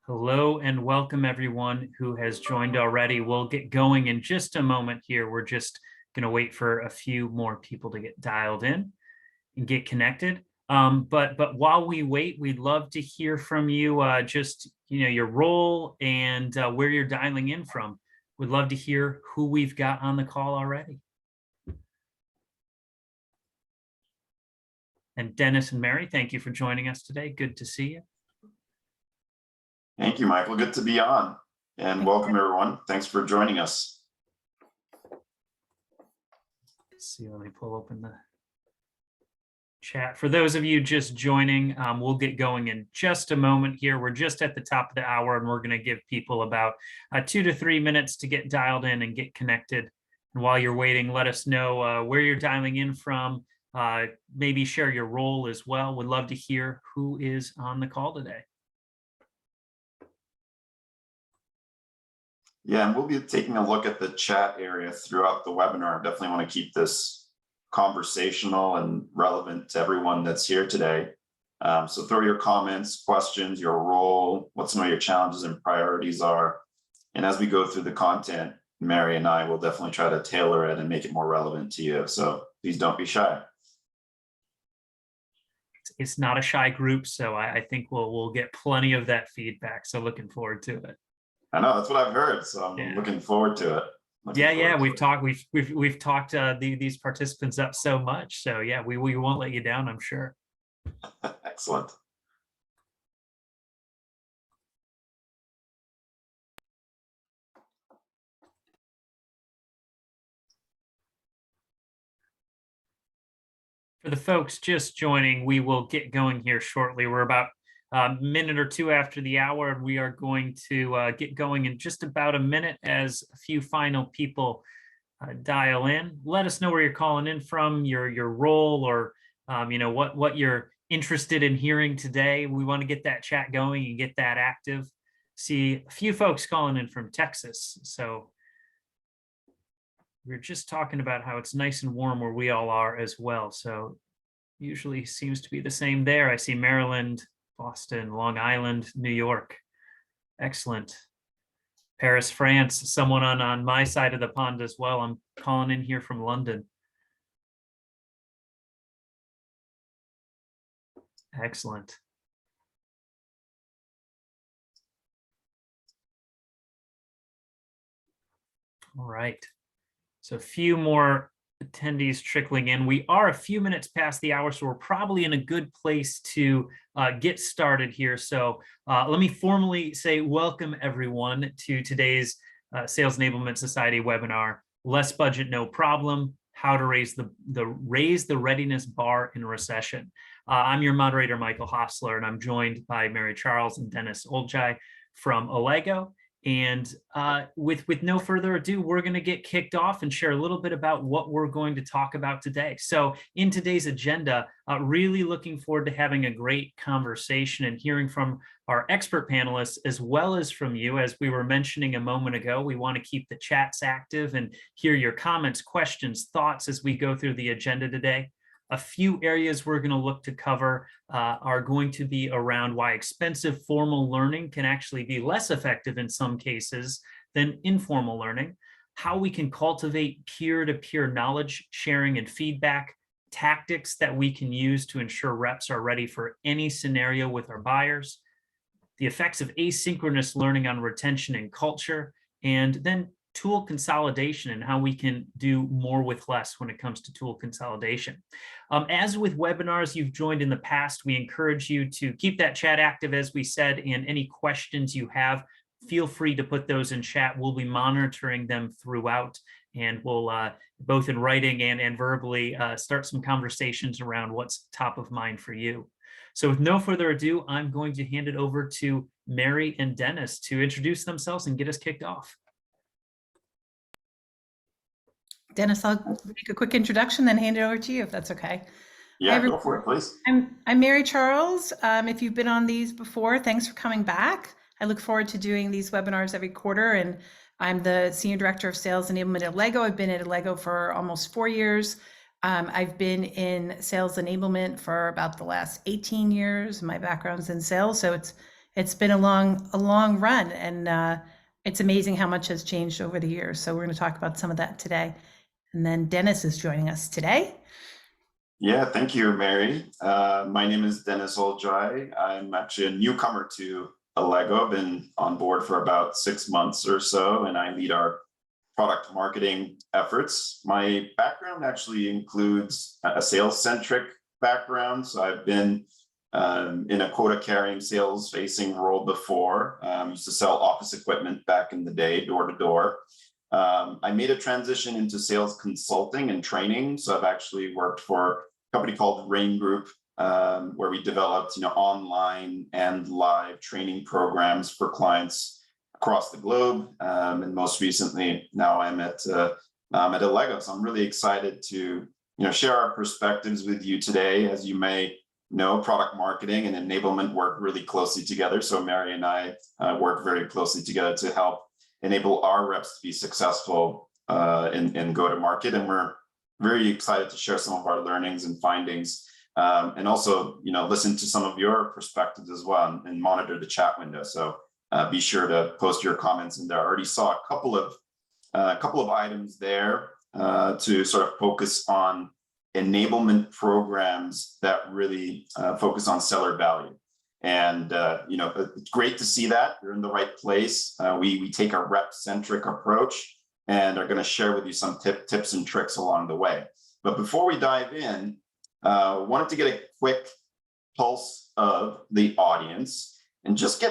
Hello and welcome everyone who has joined already. We'll get going in just a moment here. We're just going to wait for a few more people to get dialed in and get connected. But while we wait, we'd love to hear from you. Just your role and where you're dialing in from. We'd love to hear who we've got on the call already. And Dennis and Mary, thank you for joining us today. Good to see you. Thank you, Michael. Good to be on. And welcome, everyone. Thanks for joining us. Let's see, let me pull open the chat. For those of you just joining, we'll get going in just a moment here. We're just at the top of the hour, and we're going to give people about 2 to 3 minutes to get dialed in and get connected. And while you're waiting, let us know where you're dialing in from. Maybe share your role as well. Would love to hear who is on the call today. Yeah, and we'll be taking a look at the chat area throughout the webinar. Definitely want to keep this conversational and relevant to everyone that's here today. So throw your comments, questions, your role, what some of your challenges and priorities are. And as we go through the content, Mary and I will definitely try to tailor it and make it more relevant to you. So please don't be shy. It's not a shy group, so I think we'll get plenty of that feedback. So looking forward to it. I know that's what I've heard, so I'm looking forward to it. We've talked these participants up so much, so yeah, we won't let you down, I'm sure. Excellent. For the folks just joining, we will get going here shortly. We're about a minute or two after the hour, and we are going to get going in just about a minute as a few final people dial in. Let us know where you're calling in from, your role, or what you're interested in hearing today. We want to get that chat going and get that active. See a few folks calling in from Texas. So we're just talking about how it's nice and warm where we all are as well. So usually seems to be the same there. I see Maryland, Boston, Long Island, New York. Excellent. Paris, France, someone on my side of the pond as well. I'm calling in here from London. Excellent. All right. So a few more attendees trickling in. We are a few minutes past the hour, so we're probably in a good place to get started here. So let me formally say welcome everyone to today's Sales Enablement Society webinar, Less Budget, No Problem, How to Raise the Readiness Bar in Recession. I'm your moderator, Michael Hostler, and I'm joined by Mary Charles and Deniz Olcay from Allego. And with no further ado, we're going to get kicked off and share a little bit about what we're going to talk about today. So in today's agenda, really looking forward to having a great conversation and hearing from our expert panelists, as well as from you. As we were mentioning a moment ago, we want to keep the chats active and hear your comments, questions, thoughts as we go through the agenda today. A few areas we're going to look to cover are going to be around why expensive formal learning can actually be less effective in some cases than informal learning, how we can cultivate peer-to-peer knowledge sharing and feedback, tactics that we can use to ensure reps are ready for any scenario with our buyers, the effects of asynchronous learning on retention and culture, and then tool consolidation and how we can do more with less when it comes to tool consolidation. As with webinars you've joined in the past, we encourage you to keep that chat active, as we said, and any questions you have, feel free to put those in chat. We'll be monitoring them throughout, and we'll both in writing and verbally start some conversations around what's top of mind for you. So with no further ado, I'm going to hand it over to Mary and Deniz to introduce themselves and get us kicked off. Deniz, I'll make a quick introduction, then hand it over to you, if that's okay. Yeah, go for it, please. I'm Mary Charles. If you've been on these before, thanks for coming back. I look forward to doing these webinars every quarter, and I'm the Senior Director of Sales Enablement at Allego. I've been at Allego for almost 4 years. I've been in sales enablement for about the last 18 years. My background's in sales, so it's it's been a long run, and it's amazing how much has changed over the years. So we're going to talk about some of that today. And then Deniz is joining us today. Yeah, thank you, Mary. My name is Deniz Olcay. I'm actually a newcomer to Allego. I've been on board for about 6 months or so, and I lead our product marketing efforts. My background actually includes a sales-centric background. So I've been in a quota-carrying, sales-facing role before. Used to sell office equipment back in the day, door to door. I made a transition into sales consulting and training. So I've actually worked for a company called Rain Group, where we developed, online and live training programs for clients across the globe. And most recently, now I'm at Allego. So I'm really excited to, share our perspectives with you today. As you may know, product marketing and enablement work really closely together. So Mary and I work very closely together to help enable our reps to be successful in go-to-market. And we're very excited to share some of our learnings and findings, and also, listen to some of your perspectives as well, and monitor the chat window. So be sure to post your comments in there. I already saw a couple of items there to sort of focus on enablement programs that really focus on seller value. And it's great to see that you're in the right place. We take a rep-centric approach and are going to share with you some tips and tricks along the way. But before we dive in, wanted to get a quick pulse of the audience and just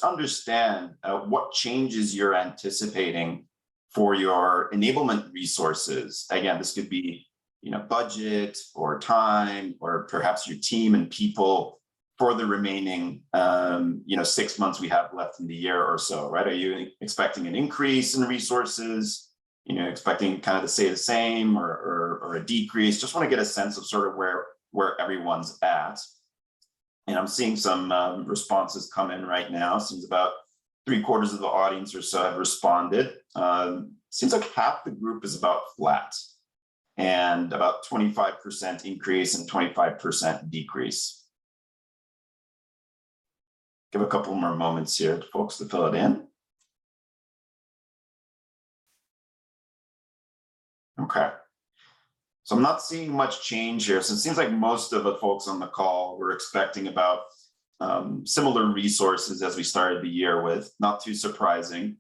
understand what changes you're anticipating for your enablement resources. Again, this could be budget or time, or perhaps your team and people for the remaining 6 months we have left in the year or so, right? Are you expecting an increase in resources? Expecting kind of to stay the same or a decrease? Just want to get a sense of sort of where everyone's at. And I'm seeing some responses come in right now. Seems about 3/4 of the audience or so have responded. Seems like half the group is about flat, and about 25% increase and 25% decrease. Give a couple more moments here to folks to fill it in. Okay. So I'm not seeing much change here. So it seems like most of the folks on the call were expecting about similar resources as we started the year with. Not too surprising.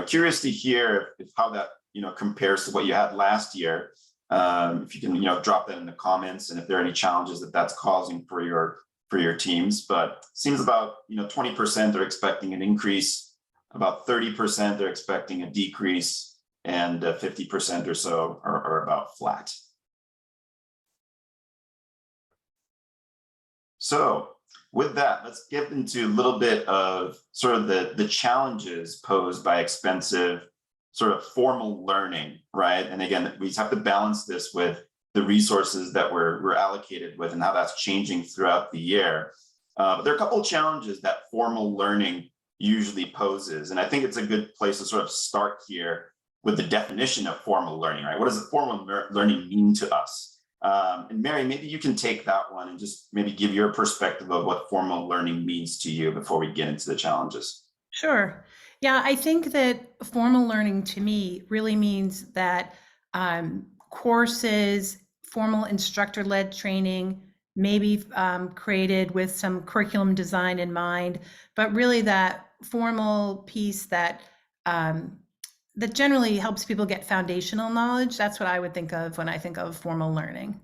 Curious to hear if how that compares to what you had last year. If you can drop that in the comments, and if there are any challenges that's causing for your teams. But seems about 20% are expecting an increase, about 30% are expecting a decrease, and 50% or so are about flat. So with that, let's get into a little bit of sort of the challenges posed by expensive sort of formal learning, right? And again, we have to balance this with the resources that we're allocated with and how that's changing throughout the year. But there are a couple of challenges that formal learning usually poses. And I think it's a good place to sort of start here with the definition of formal learning, right? What does formal learning mean to us? And Mary, maybe you can take that one and just maybe give your perspective of what formal learning means to you before we get into the challenges. Sure. Yeah, I think that formal learning to me really means that courses, formal instructor-led training, maybe created with some curriculum design in mind, but really that formal piece that generally helps people get foundational knowledge. That's what I would think of when I think of formal learning.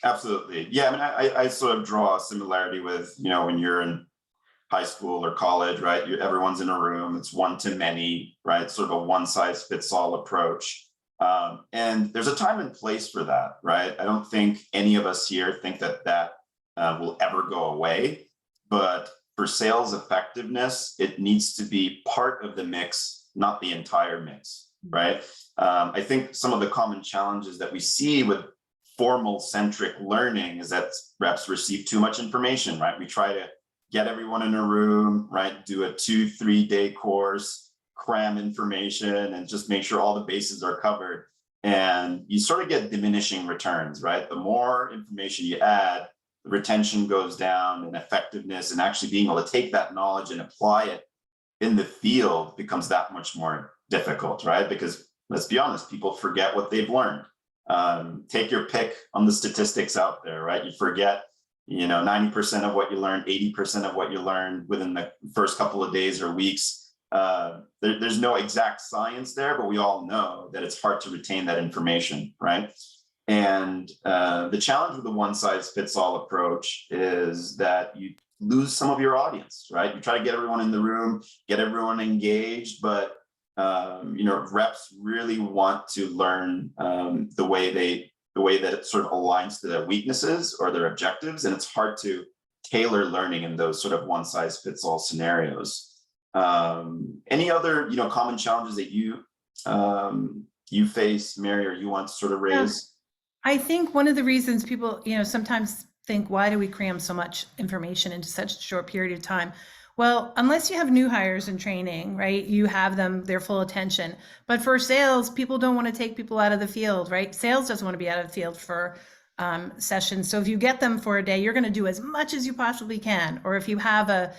Absolutely. Yeah, I mean, I sort of draw a similarity with, when you're in high school or college, right? Everyone's in a room, it's one to many, right? Sort of a one size fits all approach. And there's a time and place for that, right? I don't think any of us here think that will ever go away, but for sales effectiveness, it needs to be part of the mix, not the entire mix, right? I think some of the common challenges that we see with formal centric learning is that reps receive too much information, right? We try to get everyone in a room, right? Do a 2-3 day course, cram information, and just make sure all the bases are covered. And you sort of get diminishing returns, right? The more information you add, retention goes down and effectiveness, and actually being able to take that knowledge and apply it in the field becomes that much more difficult, right? Because let's be honest, people forget what they've learned. Take your pick on the statistics out there, right? You forget, 90% of what you learned, 80% of what you learned within the first couple of days or weeks. There's no exact science there, but we all know that it's hard to retain that information, right? And the challenge with the one-size-fits-all approach is that you lose some of your audience, right? You try to get everyone in the room, get everyone engaged, but reps really want to learn the way that it sort of aligns to their weaknesses or their objectives, and it's hard to tailor learning in those sort of one-size-fits-all scenarios. Any other common challenges that you face, Mary, or you want to sort of raise? I think one of the reasons people, sometimes think, why do we cram so much information into such a short period of time? Well, unless you have new hires in training, right? You have them, their full attention. But for sales, people don't want to take people out of the field, right? Sales doesn't want to be out of the field for sessions. So if you get them for a day, you're going to do as much as you possibly can. Or if you have a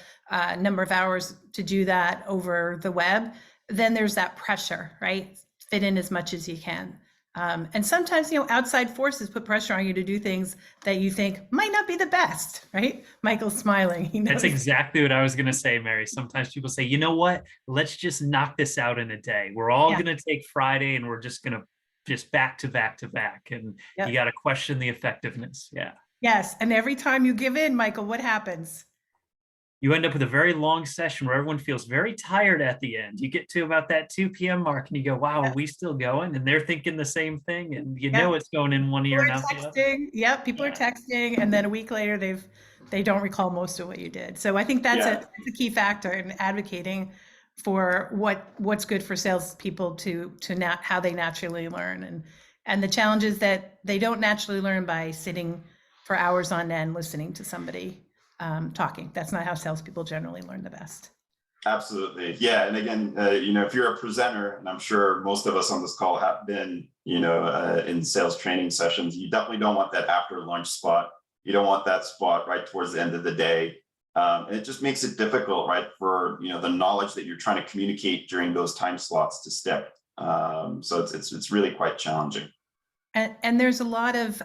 number of hours to do that over the web, then there's that pressure, right? Fit in as much as you can. And sometimes, outside forces put pressure on you to do things that you think might not be the best, right? Michael's smiling. That's exactly what I was going to say, Mary. Sometimes people say, you know what, let's just knock this out in a day. We're all going to take Friday and we're just going to just back to back to back. And you got to question the effectiveness. Yeah. Yes. And every time you give in, Michael, what happens? You end up with a very long session where everyone feels very tired at the end. You get to about that 2 p.m. mark and you go, wow, are we still going? And they're thinking the same thing. And know it's going in one ear and out the other. Yep, people are texting. And then a week later, they don't recall most of what you did. So I think that's a key factor in advocating for what's good for salespeople to how they naturally learn. And the challenge is that they don't naturally learn by sitting for hours on end listening to somebody talking. That's not how salespeople generally learn the best. Absolutely. Yeah. And again, if you're a presenter, and I'm sure most of us on this call have been, in sales training sessions, you definitely don't want that after lunch spot. You don't want that spot right towards the end of the day. And it just makes it difficult, right, for, the knowledge that you're trying to communicate during those time slots to stick. So it's really quite challenging. And there's a lot of,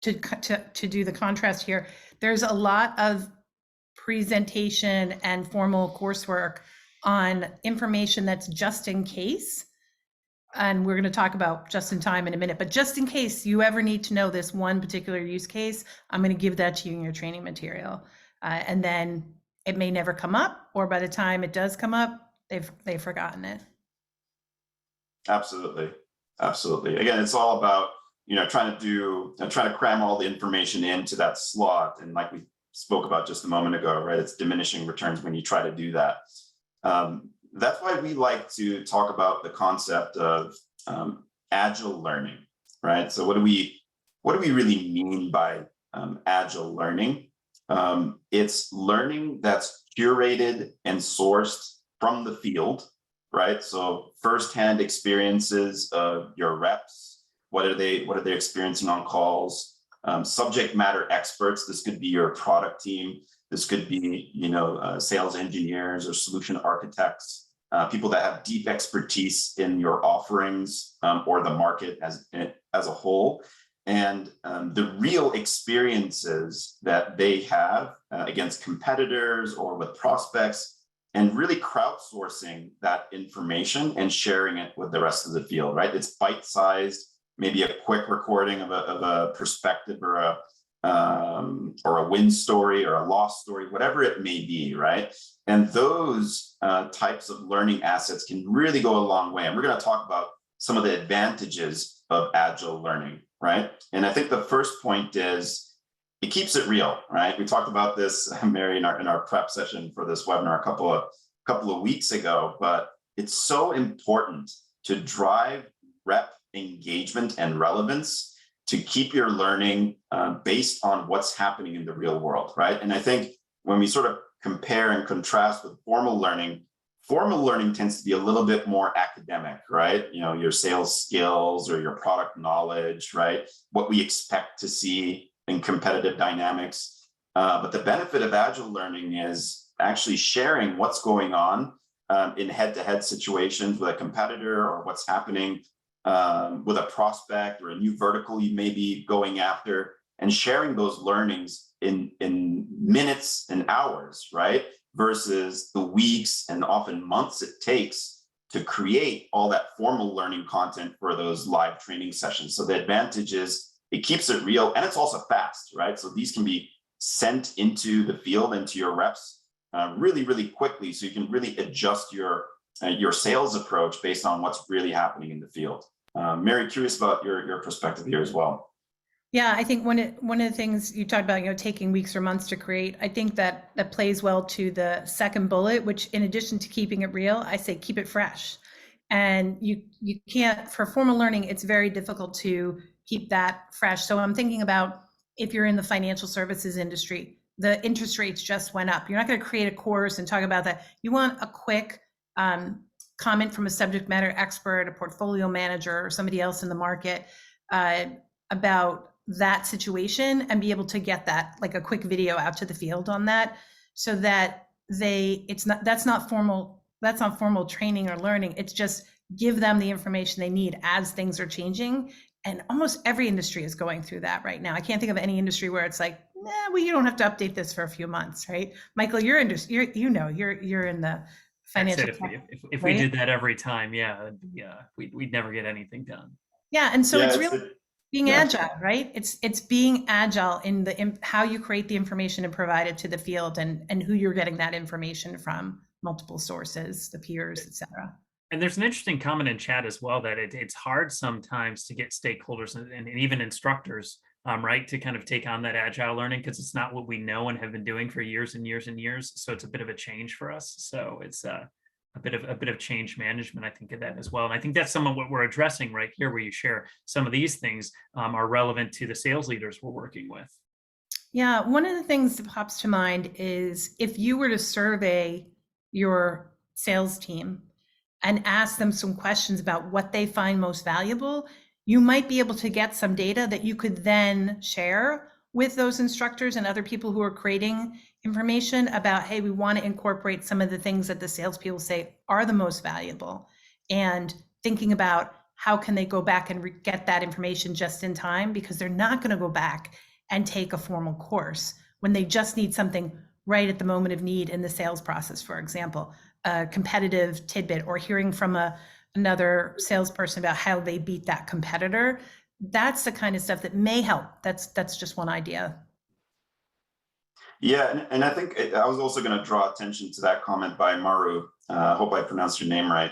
to do the contrast here, there's a lot of presentation and formal coursework on information that's just in case. And we're going to talk about just in time in a minute, but just in case you ever need to know this one particular use case, I'm going to give that to you in your training material. And then it may never come up, or by the time it does come up, they've forgotten it. Absolutely. Absolutely. Again, it's all about, trying to cram all the information into that slot. And like we spoke about just a moment ago, right? It's diminishing returns when you try to do that. That's why we like to talk about the concept of agile learning, right? So what do we really mean by agile learning? It's learning that's curated and sourced from the field, right? So firsthand experiences of your reps. What are they experiencing on calls? Subject matter experts. This could be your product team. This could be, sales engineers or solution architects, people that have deep expertise in your offerings or the market as a whole. And the real experiences that they have against competitors or with prospects, and really crowdsourcing that information and sharing it with the rest of the field, right? It's bite-sized, maybe a quick recording of a perspective or a win story or a loss story, whatever it may be, right? And those types of learning assets can really go a long way. And we're going to talk about some of the advantages of agile learning, right? And I think the first point is it keeps it real, right? We talked about this, Mary, in our prep session for this webinar a couple of weeks ago, but it's so important to drive rep engagement and relevance to keep your learning based on what's happening in the real world, right? And I think when we sort of compare and contrast with formal learning tends to be a little bit more academic, right? Your sales skills or your product knowledge, right? What we expect to see and competitive dynamics. But the benefit of agile learning is actually sharing what's going on in head-to-head situations with a competitor, or what's happening with a prospect or a new vertical you may be going after, and sharing those learnings in minutes and hours, right? Versus the weeks and often months it takes to create all that formal learning content for those live training sessions. So the advantage is it keeps it real, and it's also fast, right? So these can be sent into the field, into your reps really, really quickly. So you can really adjust your sales approach based on what's really happening in the field. Mary, curious about your perspective here as well. Yeah, I think one of the things you talked about, taking weeks or months to create, I think that plays well to the second bullet, which in addition to keeping it real, I say keep it fresh. And you can't, for formal learning, it's very difficult to keep that fresh. So I'm thinking about if you're in the financial services industry, the interest rates just went up. You're not going to create a course and talk about that. You want a quick comment from a subject matter expert, a portfolio manager, or somebody else in the market about that situation, and be able to get that, like a quick video out to the field on that, so that that's not formal training or learning. It's just give them the information they need as things are changing. And almost every industry is going through that right now. I can't think of any industry where it's like, well, you don't have to update this for a few months, right? Michael, you're in the financial. If we did that every time, we'd never get anything done. Yeah, and so it's really being agile, right? It's being agile in how you create the information and provide it to the field, and who you're getting that information from, multiple sources, the peers, et cetera. And there's an interesting comment in chat as well that it's hard sometimes to get stakeholders and even instructors, right, to kind of take on that agile learning, because it's not what we know and have been doing for years and years and years. So it's a bit of a change for us. So it's a bit of change management, I think, of that as well. And I think that's some of what we're addressing right here, where you share some of these things are relevant to the sales leaders we're working with. Yeah, one of the things that pops to mind is if you were to survey your sales team and ask them some questions about what they find most valuable, you might be able to get some data that you could then share with those instructors and other people who are creating information about, hey, we want to incorporate some of the things that the salespeople say are the most valuable, and thinking about how can they go back and get that information just in time, because they're not going to go back and take a formal course when they just need something right at the moment of need in the sales process, for example, a competitive tidbit, or hearing from another salesperson about how they beat that competitor. That's the kind of stuff that may help. That's just one idea. Yeah, and I think I was also going to draw attention to that comment by Maru. I hope I pronounced your name right.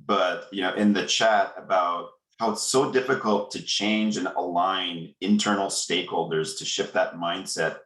But in the chat about how it's so difficult to change and align internal stakeholders to shift that mindset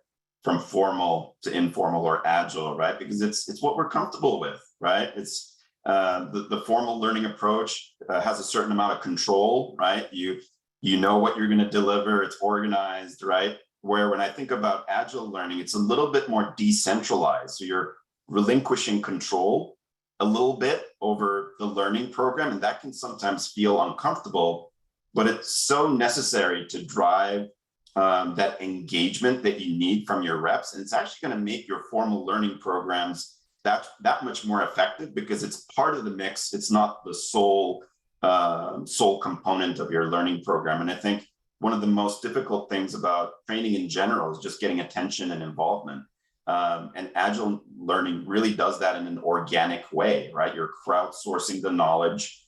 from formal to informal or agile, right? Because it's what we're comfortable with, right? It's the formal learning approach has a certain amount of control, right? You know what you're going to deliver. It's organized, right? Where when I think about agile learning, it's a little bit more decentralized. So you're relinquishing control a little bit over the learning program, and that can sometimes feel uncomfortable, but it's so necessary to drive that engagement that you need from your reps. And it's actually going to make your formal learning programs that much more effective, because it's part of the mix. It's not the sole component of your learning program. And I think one of the most difficult things about training in general is just getting attention and involvement. And agile learning really does that in an organic way, right? You're crowdsourcing the knowledge.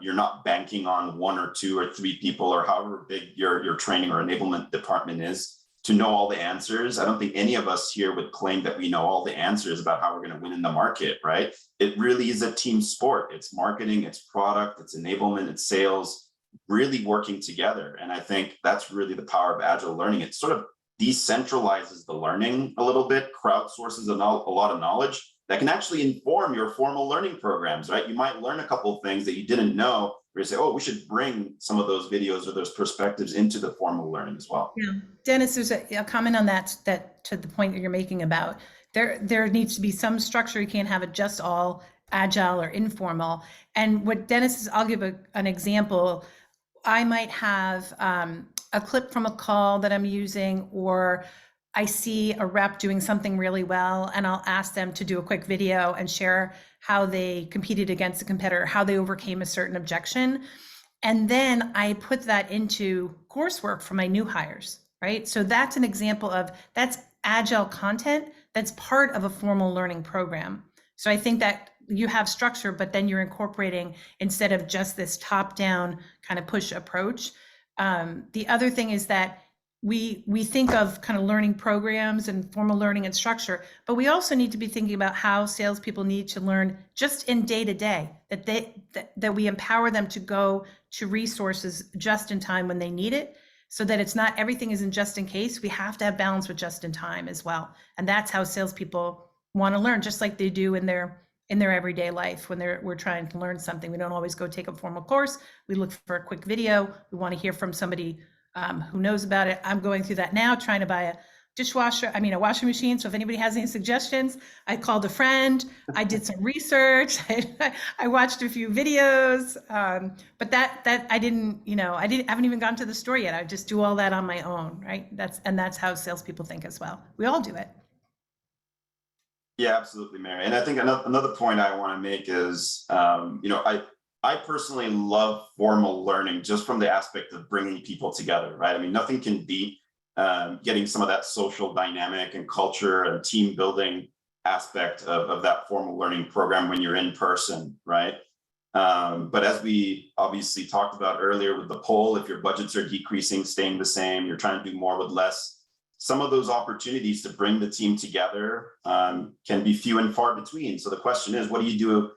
You're not banking on 1 or 2 or 3 people, or however big your training or enablement department is, to know all the answers. I don't think any of us here would claim that we know all the answers about how we're going to win in the market, right? It really is a team sport. It's marketing, it's product, it's enablement, it's sales, really working together. And I think that's really the power of agile learning. It sort of decentralizes the learning a little bit, crowdsources a lot of knowledge that can actually inform your formal learning programs, right? You might learn a couple of things that you didn't know, where you say, oh, we should bring some of those videos or those perspectives into the formal learning as well. Yeah, Deniz, there's a comment on that to the point that you're making about there needs to be some structure. You can't have it just all agile or informal. And what Deniz is, I'll give an example. I might have a clip from a call that I'm using, or I see a rep doing something really well, and I'll ask them to do a quick video and share how they competed against a competitor, how they overcame a certain objection. And then I put that into coursework for my new hires, right? So that's an example of, that's agile content that's part of a formal learning program. So I think that you have structure, but then you're incorporating, instead of just this top-down kind of push approach. The other thing is that we think of kind of learning programs and formal learning and structure, but we also need to be thinking about how salespeople need to learn just in day-to-day, that we empower them to go to resources just in time when they need it, so that it's not everything isn't just in case. We have to have balance with just in time as well. And that's how salespeople want to learn, just like they do in their everyday life. When we're trying to learn something, we don't always go take a formal course. We look for a quick video. We want to hear from somebody who knows about it. I'm going through that now, trying to buy a washing machine. So if anybody has any suggestions, I called a friend, I did some research, I watched a few videos, but that I haven't even gotten to the store yet. I just do all that on my own, right? That's how salespeople think as well. We all do it. Yeah, absolutely, Mary. And I think another point I want to make is, I personally love formal learning just from the aspect of bringing people together, right? I mean, nothing can beat getting some of that social dynamic and culture and team building aspect of that formal learning program when you're in person, right? But as we obviously talked about earlier with the poll, if your budgets are decreasing, staying the same, you're trying to do more with less, some of those opportunities to bring the team together can be few and far between. So the question is, what do you do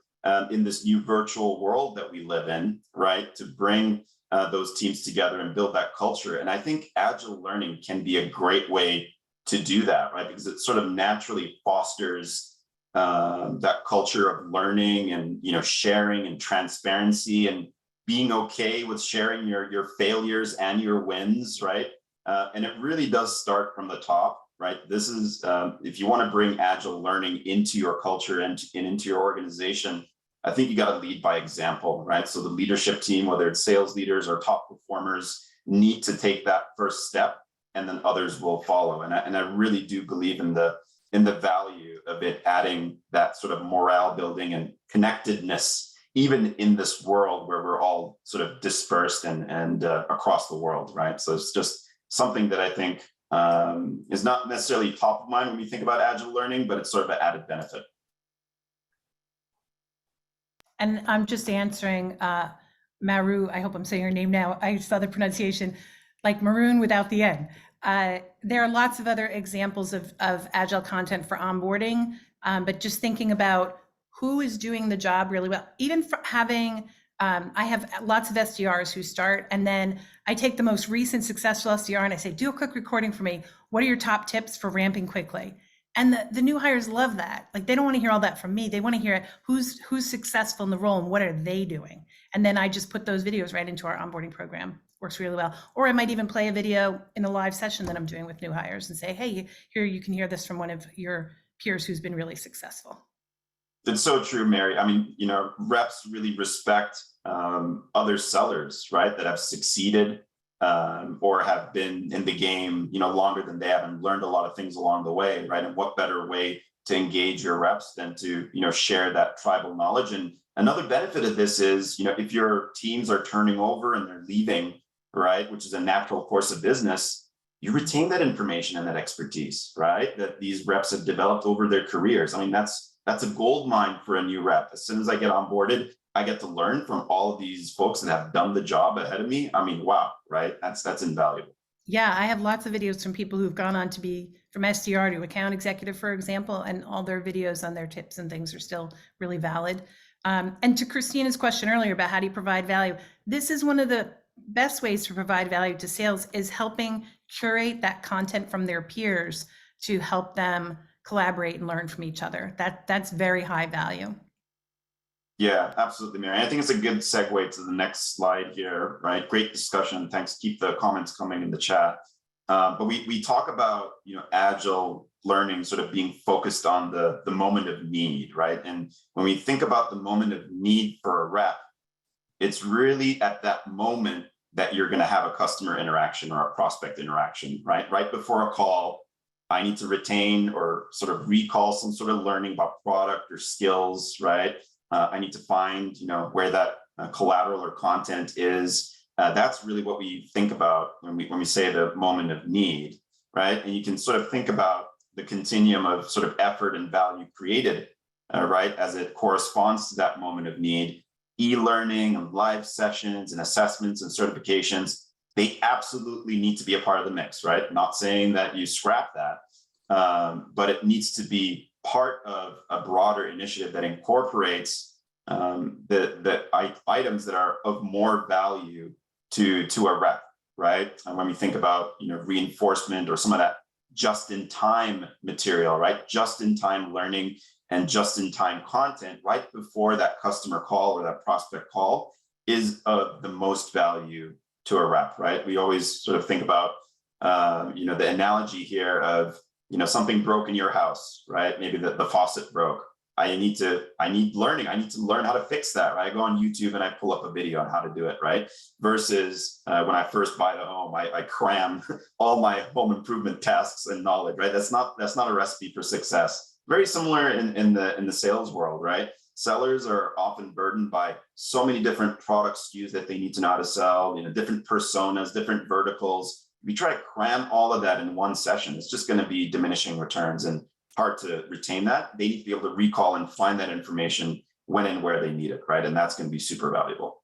in this new virtual world that we live in, right, to bring those teams together and build that culture? And I think agile learning can be a great way to do that, right? Because it sort of naturally fosters that culture of learning and sharing and transparency and being okay with sharing your failures and your wins, right? And it really does start from the top, right? This is if you want to bring agile learning into your culture and into your organization, I think you got to lead by example, right? So the leadership team, whether it's sales leaders or top performers, need to take that first step, and then others will follow. And I really do believe in the value of it, adding that sort of morale building and connectedness, even in this world where we're all sort of dispersed and across the world, right? So it's just something that I think is not necessarily top of mind when we think about agile learning, but it's sort of an added benefit. And I'm just answering Maru, I hope I'm saying her name now. I saw the pronunciation, like maroon without the N. There are lots of other examples of agile content for onboarding, but just thinking about who is doing the job really well. Even for having, I have lots of SDRs who start, and then I take the most recent successful SDR and I say, do a quick recording for me. What are your top tips for ramping quickly? And the new hires love that. Like, they don't want to hear all that from me. They want to hear who's successful in the role and what are they doing. And then I just put those videos right into our onboarding program. Works really well. Or I might even play a video in a live session that I'm doing with new hires and say, hey, here, you can hear this from one of your peers who's been really successful. It's so true, Mary. I mean, reps really respect other sellers, right, that have succeeded or have been in the game, longer than they have and learned a lot of things along the way, right? And what better way to engage your reps than to, share that tribal knowledge? And another benefit of this is, if your teams are turning over and they're leaving, right, which is a natural course of business, you retain that information and that expertise, right, that these reps have developed over their careers. I mean, that's a gold mine for a new rep. As soon as I get onboarded, I get to learn from all of these folks that have done the job ahead of me. I mean, wow, right? That's invaluable. Yeah, I have lots of videos from people who've gone on to be from SDR to account executive, for example, and all their videos on their tips and things are still really valid. And to Christina's question earlier about how do you provide value, this is one of the best ways to provide value to sales, is helping curate that content from their peers to help them collaborate and learn from each other. That's very high value. Yeah, absolutely, Mary. I think it's a good segue to the next slide here, right? Great discussion. Thanks. Keep the comments coming in the chat. But we talk about, agile learning sort of being focused on the moment of need, right? And when we think about the moment of need for a rep, it's really at that moment that you're going to have a customer interaction or a prospect interaction, right? Right before a call, I need to retain or sort of recall some sort of learning about product or skills, right? I need to find, where that collateral or content is. That's really what we think about when we say the moment of need, right? And you can sort of think about the continuum of sort of effort and value created, right, as it corresponds to that moment of need. E-learning and live sessions and assessments and certifications, they absolutely need to be a part of the mix, right? Not saying that you scrap that, but it needs to be part of a broader initiative that incorporates the items that are of more value to a rep, right? And when we think about reinforcement or some of that just-in-time material, right? Just-in-time learning and just-in-time content right before that customer call or that prospect call is of the most value to a rep, right? We always sort of think about, the analogy here of, something broke in your house, right? Maybe the faucet broke. I need learning. I need to learn how to fix that, right? I go on YouTube and I pull up a video on how to do it, right? Versus when I first buy the home, I cram all my home improvement tasks and knowledge, right? That's not a recipe for success. Very similar in the sales world, right? Sellers are often burdened by so many different product SKUs that they need to know how to sell, different personas, different verticals. We try to cram all of that in one session. It's just going to be diminishing returns and hard to retain that. They need to be able to recall and find that information when and where they need it, right? And that's going to be super valuable.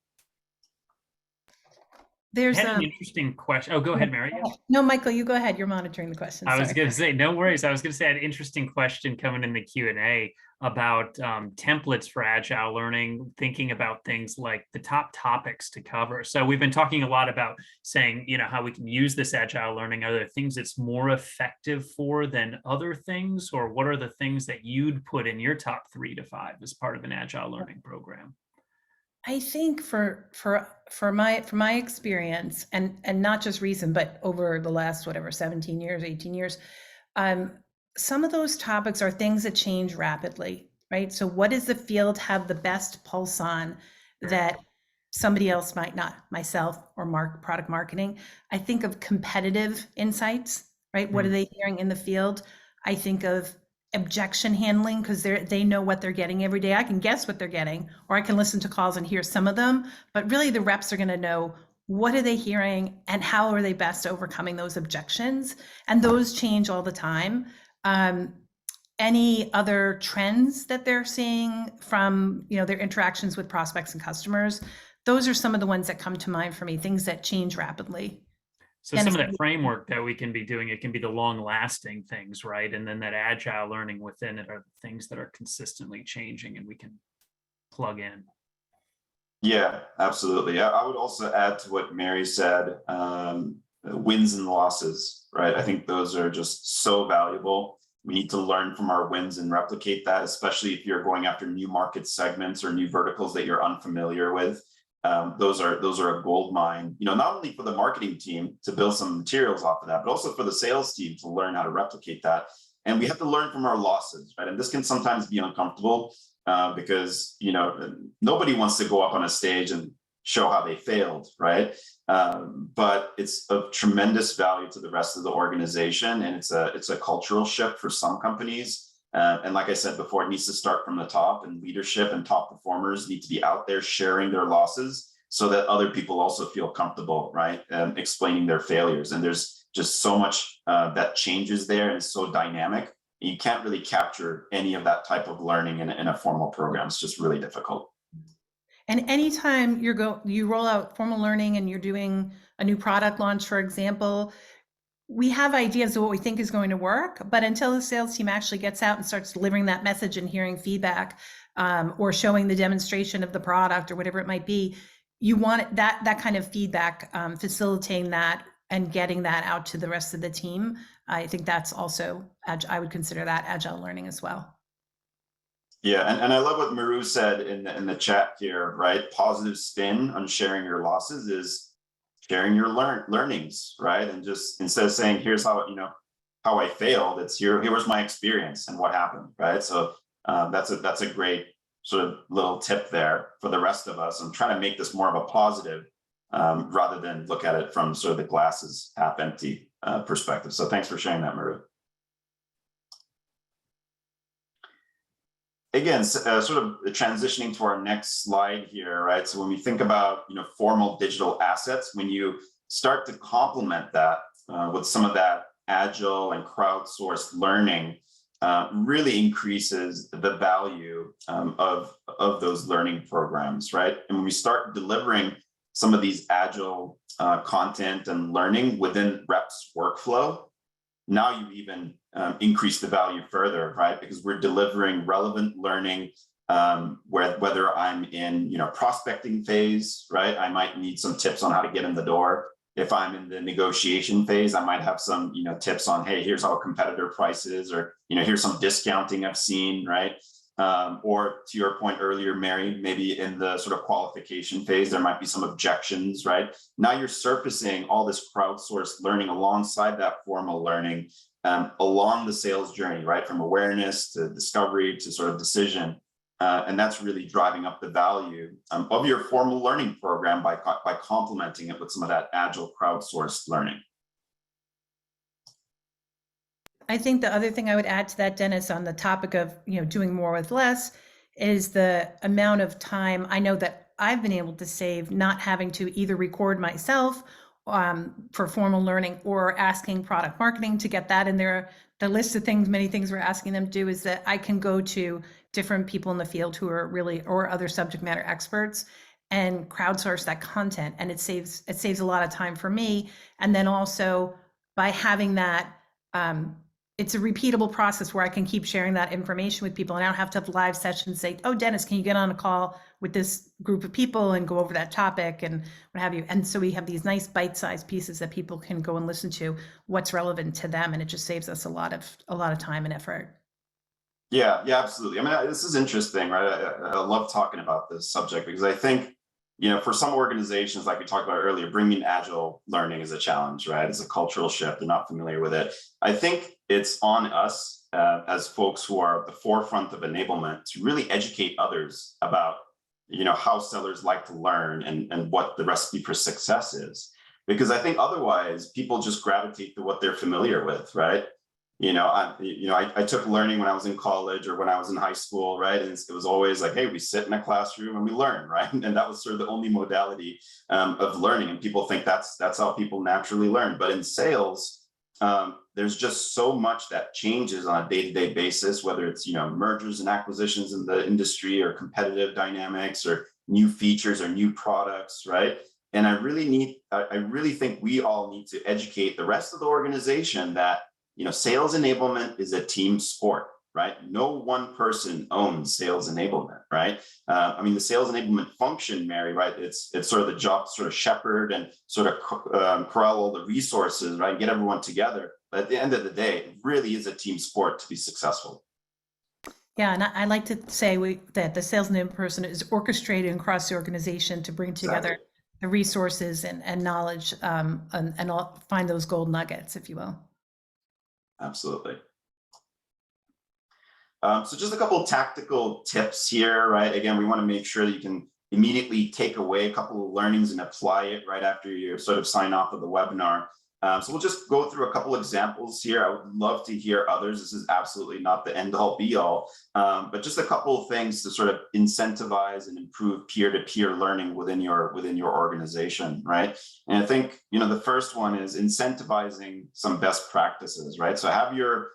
There's an interesting question. Oh, go ahead, Mary. No, Michael, you go ahead. You're monitoring the questions. I was going to say, no worries. I was going to say, I had an interesting question coming in the Q&A about templates for agile learning, thinking about things like the top topics to cover. So we've been talking a lot about saying, how we can use this agile learning. Are there things it's more effective for than other things? Or what are the things that you'd put in your top 3 to 5 as part of an agile learning program? I think for my experience, and not just recent, but over the last 17 years, 18 years, some of those topics are things that change rapidly, right? So what does the field have the best pulse on that somebody else might not, myself or product marketing? I think of competitive insights, right? What are they hearing in the field? I think of objection handling, because they know what they're getting every day. I can guess what they're getting, or I can listen to calls and hear some of them, but really the reps are going to know what are they hearing and how are they best overcoming those objections. And those change all the time. Any other trends that they're seeing from their interactions with prospects and customers, those are some of the ones that come to mind for me, things that change rapidly. So some of that framework that we can be doing, it can be the long lasting things, right? And then that agile learning within it are the things that are consistently changing and we can plug in. Yeah, absolutely. I would also add to what Mary said, wins and losses, right? I think those are just so valuable. We need to learn from our wins and replicate that, especially if you're going after new market segments or new verticals that you're unfamiliar with. Those are a gold mine, not only for the marketing team to build some materials off of that, but also for the sales team to learn how to replicate that. And we have to learn from our losses, right? And this can sometimes be uncomfortable because, nobody wants to go up on a stage and show how they failed, right? But it's of tremendous value to the rest of the organization. And it's a cultural shift for some companies. And like I said before, it needs to start from the top, and leadership and top performers need to be out there sharing their losses so that other people also feel comfortable, right? Explaining their failures. And there's just so much that changes there, and it's so dynamic. You can't really capture any of that type of learning in a formal program. It's just really difficult. And anytime you roll out formal learning and you're doing a new product launch, for example, we have ideas of what we think is going to work, but until the sales team actually gets out and starts delivering that message and hearing feedback, or showing the demonstration of the product or whatever it might be, you want that kind of feedback, facilitating that and getting that out to the rest of the team. I think that's also, I would consider that agile learning as well. Yeah, and I love what Maru said in the chat here, right? Positive spin on sharing your losses is sharing your learnings, right? And just instead of saying, here's how I failed, it's here was my experience and what happened, right? So that's a great sort of little tip there for the rest of us. I'm trying to make this more of a positive rather than look at it from sort of the glasses half empty perspective. So thanks for sharing that, Maru. Again, sort of transitioning to our next slide here, right? So when we think about, formal digital assets, when you start to complement that with some of that agile and crowdsourced learning, really increases the value of those learning programs, right? And when we start delivering some of these agile content and learning within reps workflow, now you even increase the value further, right? Because we're delivering relevant learning, whether I'm in, prospecting phase, right? I might need some tips on how to get in the door. If I'm in the negotiation phase, I might have some, tips on, hey, here's how a competitor prices, or, here's some discounting I've seen, right? Or to your point earlier, Mary, maybe in the sort of qualification phase, there might be some objections, right? Now you're surfacing all this crowdsourced learning alongside that formal learning, along the sales journey, right? From awareness to discovery to sort of decision. And that's really driving up the value of your formal learning program by complementing it with some of that agile crowdsourced learning. I think the other thing I would add to that, Deniz, on the topic of doing more with less, is the amount of time I know that I've been able to save not having to either record myself for formal learning or asking product marketing to get that in there. The list of things, many things we're asking them to do, is that I can go to different people in the field who are really, or other subject matter experts, and crowdsource that content, and it saves a lot of time for me. And then also by having that, it's a repeatable process where I can keep sharing that information with people, and I don't have to have live sessions say, oh, Deniz, can you get on a call with this group of people and go over that topic and what have you. And so we have these nice bite-sized pieces that people can go and listen to what's relevant to them, and it just saves us a lot of time and effort. Yeah, absolutely. I mean, this is interesting, right? I love talking about this subject because I think, for some organizations, like we talked about earlier, bringing agile learning is a challenge, right? It's a cultural shift. They're not familiar with it. I think it's on us as folks who are at the forefront of enablement to really educate others about, how sellers like to learn and what the recipe for success is. Because I think otherwise people just gravitate to what they're familiar with, right? I took learning when I was in college or when I was in high school, right? And it was always like, hey, we sit in a classroom and we learn, right? And that was sort of the only modality of learning. And people think that's how people naturally learn. But in sales, there's just so much that changes on a day-to-day basis, whether it's, mergers and acquisitions in the industry or competitive dynamics or new features or new products, right? And I really think we all need to educate the rest of the organization that sales enablement is a team sport, right? No one person owns sales enablement, right? The sales enablement function, Mary, right? It's sort of the job to sort of shepherd and sort of corral all the resources, right? Get everyone together. But at the end of the day, it really is a team sport to be successful. Yeah, and I like to say that the sales enablement person is orchestrated across the organization to bring together the resources and knowledge and find those gold nuggets, if you will. Absolutely. So just a couple of tactical tips here, right? Again, we want to make sure that you can immediately take away a couple of learnings and apply it right after you sort of sign off of the webinar. So we'll just go through a couple examples here. I would love to hear others. This is absolutely not the end all be all, but just a couple of things to sort of incentivize and improve peer-to-peer learning within your organization, right? And I think, the first one is incentivizing some best practices, right? So have your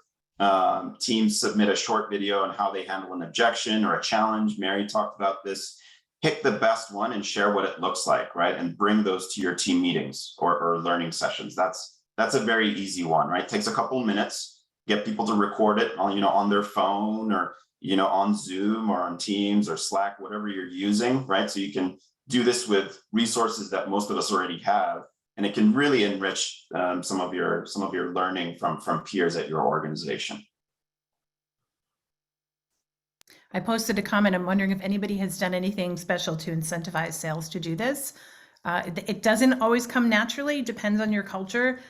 team submit a short video on how they handle an objection or a challenge. Mary talked about this. Pick the best one and share what it looks like, right? And bring those to your team meetings or learning sessions. That's a very easy one, right? It takes a couple minutes, get people to record it on their phone or, on Zoom or on Teams or Slack, whatever you're using, right? So you can do this with resources that most of us already have, and it can really enrich some of your learning from peers at your organization. I posted a comment. I'm wondering if anybody has done anything special to incentivize sales to do this. It doesn't always come naturally, depends on your culture.